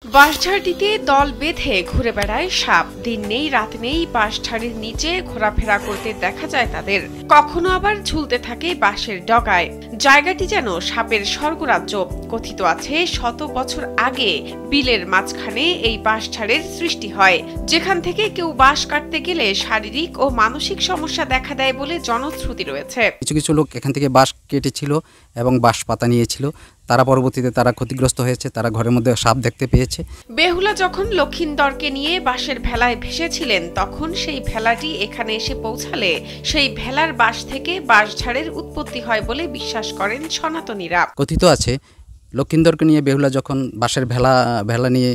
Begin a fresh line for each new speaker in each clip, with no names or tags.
বাঁশঝাড়টিতে দল বেঁধে ঘুরে বেড়ায় সাপ। দিন নেই রাত নেই বাঁশঝাড়ের নিচে ঘোরাফেরা করতে দেখা যায় তাদের। কখনো আবার ঝুলতে থাকে বাঁশের ডগায়। জায়গাটি যেন সাপের স্বর্গরাজ্য। কথিত আছে শত বছর আগে বিলের মাঝখানে এই বাঁশঝাড়ের সৃষ্টি হয়, যেখান থেকে কেউ বাঁশ কাটতে গেলে শারীরিক ও মানসিক সমস্যা দেখা দেয় বলে জনশ্রুতি রয়েছে।
কিছু কিছু লোক এখান থেকে বাঁশ কেটেছিল এবং বাঁশ পাতা নিয়েছিল, তারা পরবর্তীতে তারা ক্ষতিগ্রস্ত হয়েছে, তারা ঘরের মধ্যে সাপ দেখতে পেয়েছে।
বেহুলা যখন লক্ষিন্দরকে নিয়ে বাঁশের ভেলায় ভেসেছিলেন, তখন সেই ভেলাটি এখানে এসে পৌঁছালে সেই ভেলার বাঁশ থেকে বাঁশঝাড়ের উৎপত্তি হয় বলে বিশ্বাস করেন সনাতনীরা।
কথিত আছে লক্ষিন্দরকে নিয়ে বেহুলা যখন বাঁশের ভেলা নিয়ে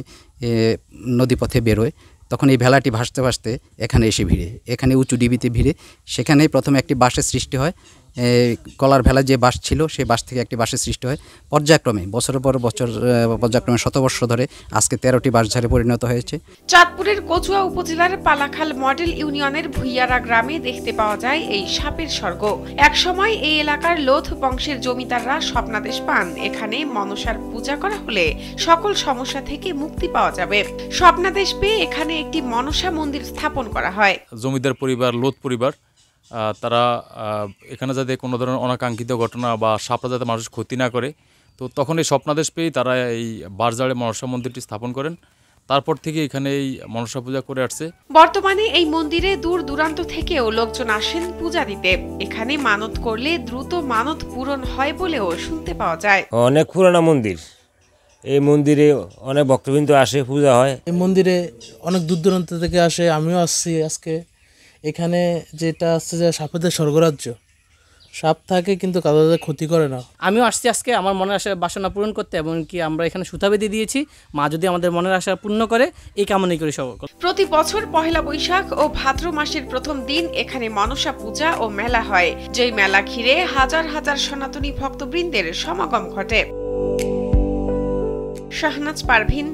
নদীপথে বেরোয়, তখন এই ভেলাটি ভাসতে ভাসতে এখানে এসে ভিড়ে, এখানে উঁচু ডিবিতে ভিড়ে। সেখানেই প্রথমে একটি বাঁশের সৃষ্টি হয়। কলার ভেলা যে বাঁশ ছিল সেই বাঁশ থেকে একটি বাঁশের সৃষ্টি হয়। পর্যায়ক্রমে বছরের পর বছর পর্যায়ক্রমে শতবর্ষ ধরে আজকে 13টি বাঁশঝাড়ে পরিণত হয়েছে।
চাঁদপুরের কচুয়া উপজেলার পালাখাল মডেল ইউনিয়নের ভুইয়ারা গ্রামে দেখতে পাওয়া যায় এই সাপের স্বর্গ। একসময় এই এলাকার লোধ বংশের জমিদাররা স্বপ্নাদেশ পান, এখানে মনসার পূজা করা হলে সকল সমস্যা থেকে মুক্তি পাওয়া যাবে। স্বপ্নাদেশ পেয়ে এখানে একটি মনসা মন্দির স্থাপন করা হয়।
জমিদার পরিবার, লোধ পরিবার, তারা এখানে যাতে কোনো ধরনের অনাকাঙ্ক্ষিত ঘটনা বা সাপরা যাতে মানুষ ক্ষতি না করে, তো তখন এই স্বপ্নাদেশ পেয়েই তারা এই বাঁশঝাড়ে মনসা মন্দিরটি স্থাপন করেন। তারপর থেকে এখানে এই মনসা পূজা করে আসছে।
বর্তমানে এই মন্দিরে দূর দূরান্ত থেকেও লোকজন আসেন পূজা দিতে। এখানে মানত করলে দ্রুত মানত পূরণ হয় বলেও শুনতে পাওয়া যায়।
অনেক পুরানো মন্দির, এই মন্দিরে অনেক ভক্তবৃন্দ আসে, পূজা হয়।
এই মন্দিরে অনেক দূর দূরান্ত থেকে আসে, আমিও আসছি আজকে। এখানে যেটা আসছে যে সাপেদের স্বর্গরাজ্য, সাপ থাকে কিন্তু কারোর ক্ষতি করে না।
আমিও আসছি আজকে আমার মনের আশা বাসনা পূরণ করতে, এবং কি আমরা এখানে সুতা বেঁধে দিয়েছি। মা যদি আমাদের মনের আশা পূর্ণ করে এই কামনাই করি সকল।
প্রতি বছর পহেলা বৈশাখ ও ভাদ্র মাসের প্রথম দিন এখানে মনসা পূজা ও মেলা হয়, যেই মেলা ঘিরে হাজার হাজার সনাতনী ভক্তবৃন্দের সমাগম ঘটে। শাহনাজ পারভিন,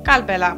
কালবেলা।